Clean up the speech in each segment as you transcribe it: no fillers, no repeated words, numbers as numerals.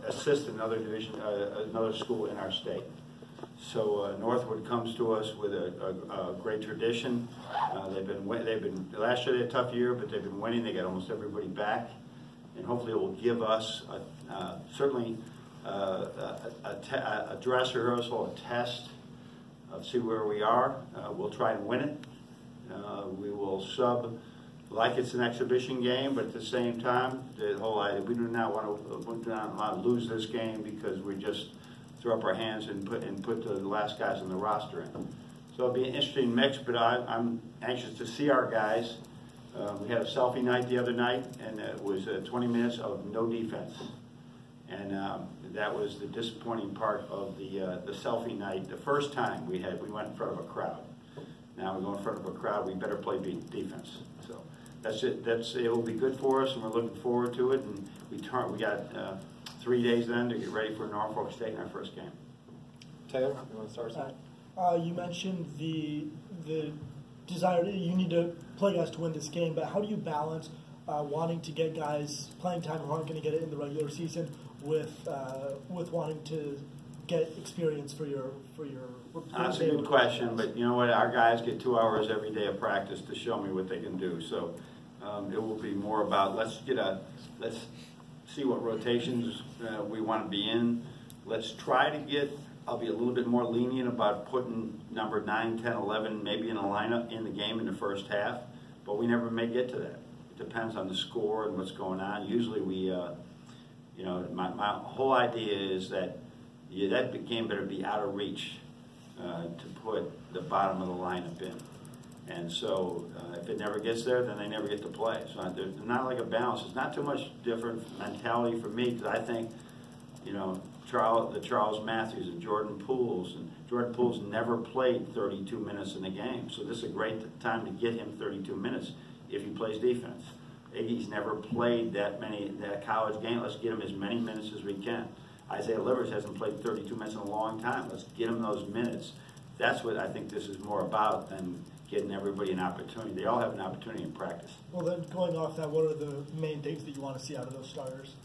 assist another division, another school in our state. So Northwood comes to us with a great tradition. They've been last year they had a tough year, but they've been winning. They got almost everybody back, and hopefully it will give us certainly a dress rehearsal, a test of see where we are. We'll try and win it. We will sub like it's an exhibition game, but at the same time, the whole idea, we do not want to lose this game because we just throw up our hands and put the last guys on the roster in. So it'll be an interesting mix, but I'm anxious to see our guys. We had a selfie night the other night, and it was 20 minutes of no defense. And that was the disappointing part of the selfie night. The first time we went in front of a crowd. Now we go in front of a crowd, we better play defense. So that's it. It will be good for us, and we're looking forward to it. And we got 3 days then to get ready for Norfolk State in our first game. Taylor, you want to start something? You mentioned the desire you need to play guys to win this game, but how do you balance wanting to get guys playing time who aren't going to get it in the regular season with wanting to get experience for your That's a good question, but you know what? Our guys get 2 hours every day of practice to show me what they can do. So it will be more about let's see what rotations we want to be in. Let's try to get. I'll be a little bit more lenient about putting number 9, 10, 11 maybe in a lineup in the game in the first half, but we never may get to that. It depends on the score and what's going on. Usually we, my whole idea is that that game better be out of reach to put the bottom of the lineup in. And so if it never gets there, then they never get to play. So there's not like a balance. It's not too much different mentality for me because I think, Charles Matthews and Jordan Pools. And Jordan Pools never played 32 minutes in a game. So this is a great time to get him 32 minutes if he plays defense. Iggy's never played that college game. Let's get him as many minutes as we can. Isaiah Livers hasn't played 32 minutes in a long time. Let's get him those minutes. That's what I think this is more about than getting everybody an opportunity. They all have an opportunity in practice. Well, then going off that, what are the main things that you want to see out of those starters?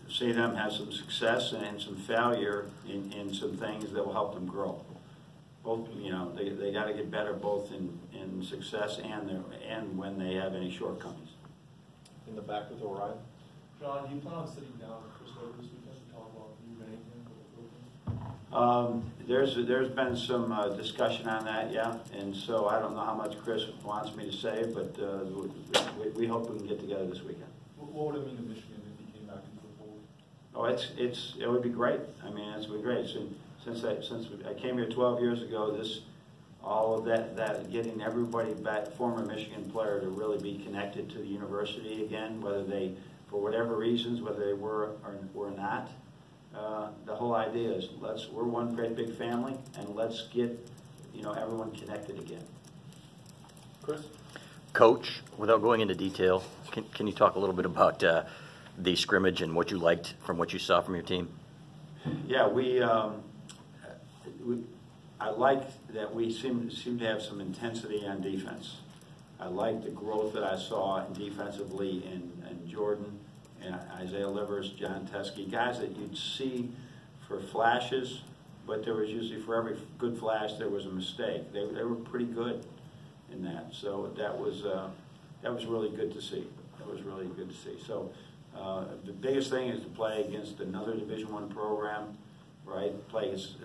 See them have some success and some failure in some things that will help them grow. Both, they got to get better both in success and when they have any shortcomings. In the back with Orion. John, do you plan on sitting down with Chris over this weekend to talk about anything for the Philippines? There's been some discussion on that, yeah, and so I don't know how much Chris wants me to say, but we hope we can get together this weekend. What would it mean to Michigan if he came back into the fold? Oh, it would be great. I mean, it would be great. Since I came here 12 years ago, all of that getting everybody back, former Michigan player, to really be connected to the university again, whether they, for whatever reasons, whether they were or were not. The whole idea is we're one great big family, and let's get everyone connected again. Chris? Coach, without going into detail, can you talk a little bit about the scrimmage and what you liked from what you saw from your team? Yeah, I like that we seem to have some intensity on defense. I like the growth that I saw defensively in Jordan and Isaiah Livers, John Teskey, guys that you'd see for flashes, but there was usually for every good flash there was a mistake. They were pretty good in that, so that was really good to see. That was really good to see. So the biggest thing is to play against another Division I program, right? Play against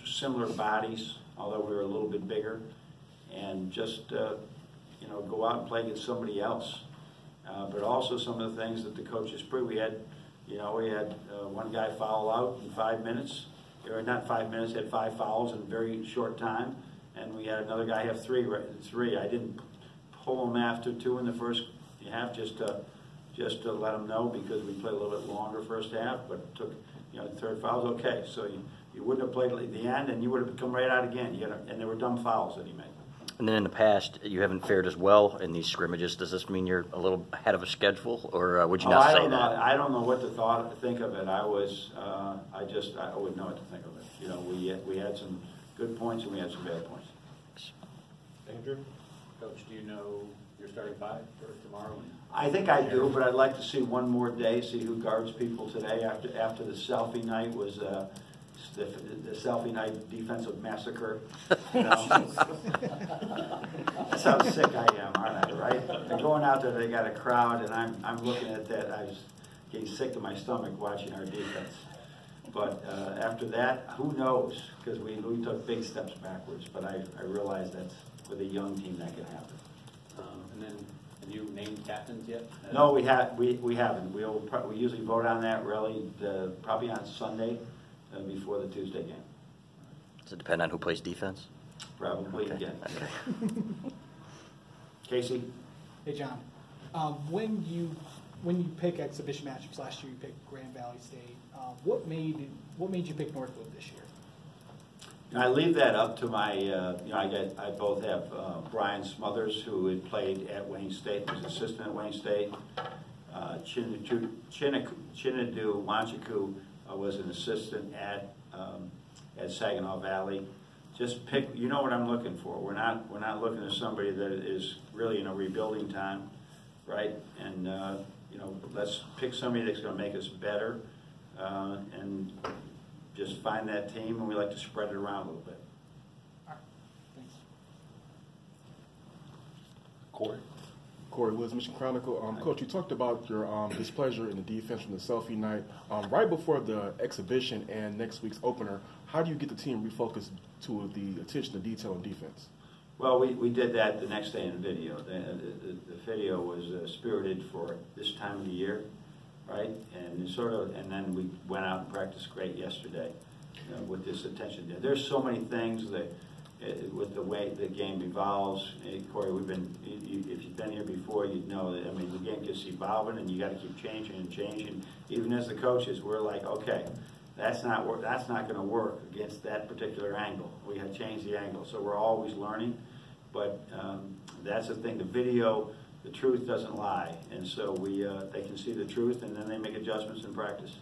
similar bodies, although we were a little bit bigger, and just go out and play against somebody else. But also some of the things that the coaches proved. We had one guy foul out in 5 minutes, or not 5 minutes, had 5 fouls in a very short time, and we had another guy have three. I didn't pull him after 2 in the first half just to let him know because we played a little bit longer first half, but took the third foul was okay. So you wouldn't have played at the end, and you would have come right out again. And there were dumb fouls that he made. And then in the past, you haven't fared as well in these scrimmages. Does this mean you're a little ahead of a schedule, or would you not say that? I don't know what to think of it. I wouldn't know what to think of it. We had some good points and we had some bad points. Andrew? Coach, do you know your starting 5 for tomorrow? I think I do, but I'd like to see one more day, see who guards people today after the selfie night was the selfie night defensive massacre. You know? That's how sick I am, aren't I, right? They're going out there, they got a crowd, and I'm looking at that. I was getting sick to my stomach watching our defense. But after that, who knows? Because we took big steps backwards, but I realize that's with a young team that can happen. And then, have you named captains yet? No, we haven't. We usually vote on that really probably on Sunday before the Tuesday game. Does it depend on who plays defense? Probably, Okay. yeah. Okay. Casey? Hey, John. When you pick exhibition matchups last year, you picked Grand Valley State. What made you pick Northwood this year? I leave that up to my, I both have Brian Smothers, who had played at Wayne State, was assistant at Wayne State. Chinadu Wanchiku was an assistant at Saginaw Valley. Just pick, you know what I'm looking for. We're not looking at somebody that is really in a rebuilding time, right? And let's pick somebody that's going to make us better, and just find that team, and we like to spread it around a little bit. All right, thanks. Corey Woods, Mission Chronicle. Coach, you talked about your displeasure in the defense from the selfie night. Right before the exhibition and next week's opener, how do you get the team refocused to the attention to detail on defense? Well, we did that the next day in the video. The video was spirited for this time of the year, right? And then we went out and practiced great yesterday with this attention. There's so many things that with the way the game evolves. Corey, if you've been here before, you'd know that, the game keeps evolving, and you got to keep changing and changing. Even as the coaches, we're like, okay, that's not going to work against that particular angle. We had to change the angle, so we're always learning. But that's the thing. The video, the truth doesn't lie, and so they can see the truth, and then they make adjustments in practice.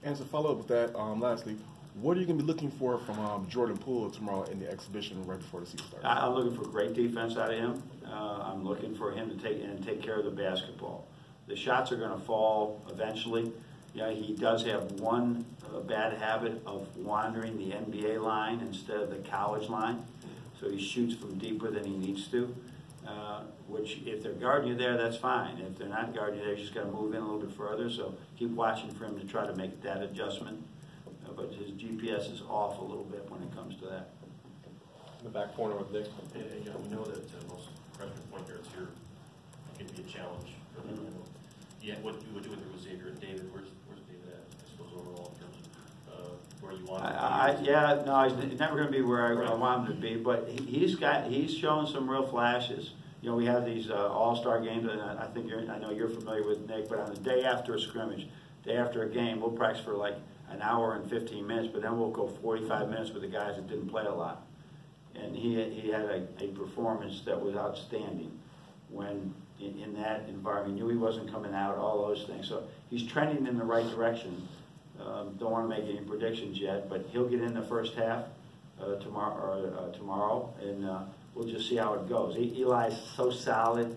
And to follow up with that, lastly, what are you going to be looking for from Jordan Poole tomorrow in the exhibition right before the season starts? I'm looking for great defense out of him. I'm looking for him to take care of the basketball. The shots are going to fall eventually. He does have one bad habit of wandering the NBA line instead of the college line. So he shoots from deeper than he needs to, which if they're guarding you there, that's fine. If they're not guarding you there, you just got to move in a little bit further. So keep watching for him to try to make that adjustment. But his GPS is off a little bit when it comes to that. In the back corner with Dick. We know that most freshman point guards here can be a challenge for them. Yeah, what you would do with Xavier and David? Where's David at? I suppose overall in terms of where you want him to be. He's never going to be where I want him to be. But he's shown some real flashes. We have these all-star games, and I know you're familiar with Nick. But on the day after a scrimmage, day after a game, we'll practice for like an hour and 15 minutes, but then we'll go 45 minutes with the guys that didn't play a lot. And he had a performance that was outstanding when in that environment. Knew he wasn't coming out, all those things. So he's trending in the right direction. Don't want to make any predictions yet, but he'll get in the first half tomorrow, and we'll just see how it goes. Eli's so solid,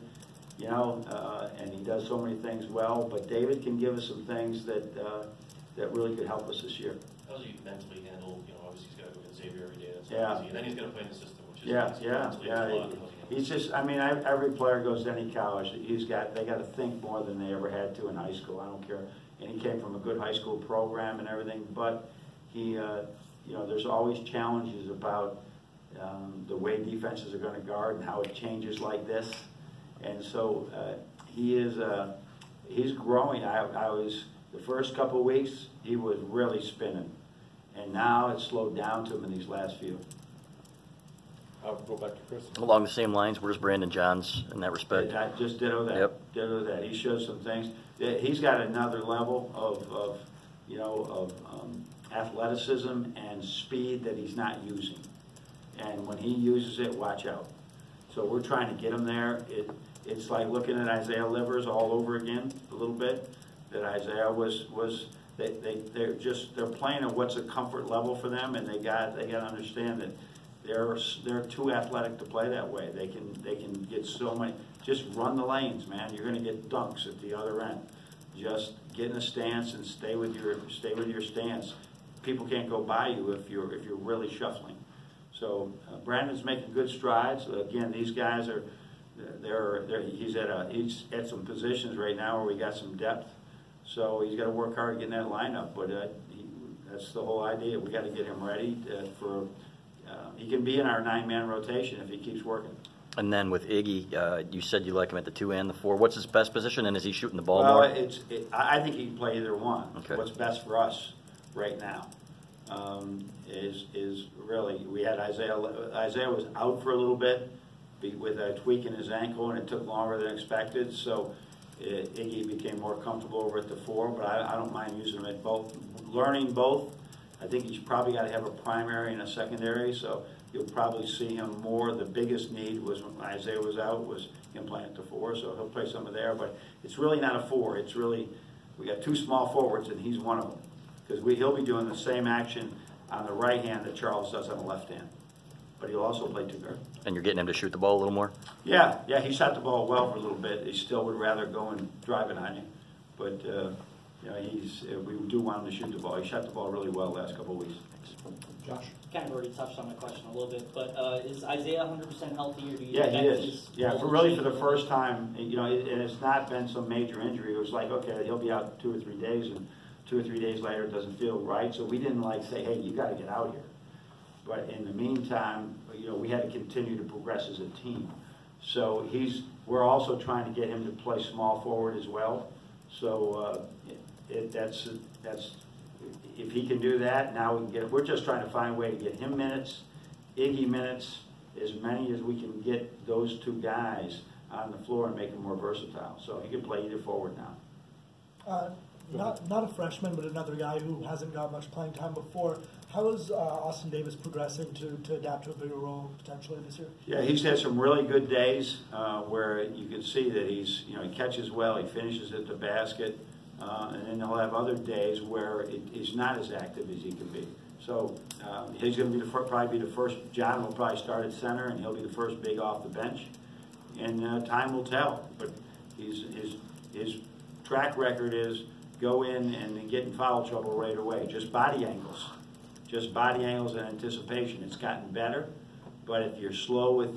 and he does so many things well, but David can give us some things that really could help us this year. How does he mentally handle, obviously he's got to go get Xavier every day, that's Yeah. easy. And then he's going to play in the system, which is Yeah. He's just, every player goes to any college. They got to think more than they ever had to in high school. I don't care. And he came from a good high school program and everything, but there's always challenges about the way defenses are going to guard and how it changes like this. And so he's growing. The first couple of weeks, he was really spinning. And now it's slowed down to him in these last few. I'll go back to Chris. Along the same lines, where's Brandon Johns in that respect? I just ditto that. Yep. Ditto that. He shows some things. He's got another level of athleticism and speed that he's not using. And when he uses it, watch out. So we're trying to get him there. It's like looking at Isaiah Livers all over again a little bit. That Isaiah they're playing at what's a comfort level for them, and they got to understand that they're too athletic to play that way. They can get so many. Just run the lanes, man. You're going to get dunks at the other end. Just get in a stance and stay with your stance. People can't go by you if you're really shuffling. So Brandon's making good strides. Again, these guys are he's at some positions right now where we got some depth. So he's got to work hard to get in that lineup. But that's the whole idea. We got to get him ready for. He can be in our 9-man rotation if he keeps working. And then with Iggy, you said you like him at the 2 and the 4. What's his best position, and is he shooting the ball more? I think he can play either one. Okay. What's best for us right now is really, we had Isaiah was out for a little bit with a tweak in his ankle, and it took longer than expected, so Iggy became more comfortable over at the 4, but I don't mind using him at both. Learning both, I think he's probably got to have a primary and a secondary, so you'll probably see him more. The biggest need was when Isaiah was out, was him playing at the 4, so he'll play some of there. But it's really not a 4. It's really, we got 2 small forwards, and he's one of them. Because he'll be doing the same action on the right hand that Charles does on the left hand. But he'll also play 2 guard. And you're getting him to shoot the ball a little more? Yeah, he shot the ball well for a little bit. He still would rather go and drive it on you. But we do want him to shoot the ball. He shot the ball really well the last couple of weeks. Josh? Kind of already touched on my question a little bit, but is Isaiah 100% healthy, or do you Yeah, he expect is. his Yeah, role to really change for the or- first time, and it's not been some major injury. It was like, okay, he'll be out 2 or 3 days, and 2 or 3 days later it doesn't feel right. So we didn't say, hey, you got to get out here. But in the meantime, we had to continue to progress as a team. So we're also trying to get him to play small forward as well. So that's if he can do that, now we can get. We're just trying to find a way to get him minutes, Iggy minutes, as many as we can get those 2 guys on the floor and make them more versatile. So he can play either forward now. Not a freshman, but another guy who hasn't got much playing time before. How is Austin Davis progressing to adapt to a bigger role potentially this year? Yeah, he's had some really good days where you can see that he catches well, he finishes at the basket, and then he'll have other days where he's not as active as he can be. So he's going to be probably be the first. John will probably start at center, and he'll be the first big off the bench, and time will tell. But his track record is go in and then get in foul trouble right away. Just body angles and anticipation. It's gotten better, but if you're slow with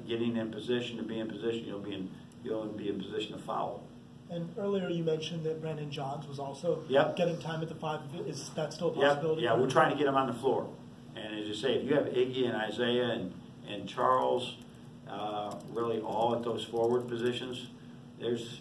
getting in position to be in position, you'll be in position to foul. And earlier you mentioned that Brandon Johns was also getting time at the 5. Is that still a possibility? Yeah, we're trying to get him on the floor. And as you say, if you have Iggy and Isaiah and Charles, really all at those forward positions, there's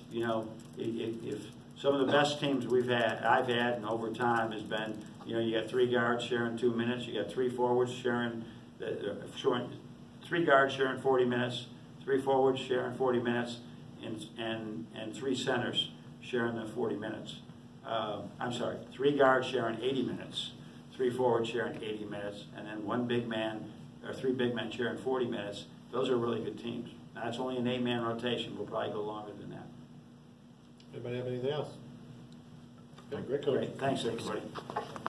if some of the best teams I've had, and over time has been, you got 3 guards sharing 2 minutes, you got 3 forwards sharing 3 guards sharing 40 minutes, 3 forwards sharing 40 minutes, and 3 centers sharing the 40 minutes. I'm sorry, 3 guards sharing 80 minutes, 3 forwards sharing 80 minutes, and then 1 big man or 3 big men sharing 40 minutes. Those are really good teams. Now, that's only an 8-man rotation. We'll probably go longer than that. Anybody have anything else? Okay, great coach. Great. Thanks, everybody.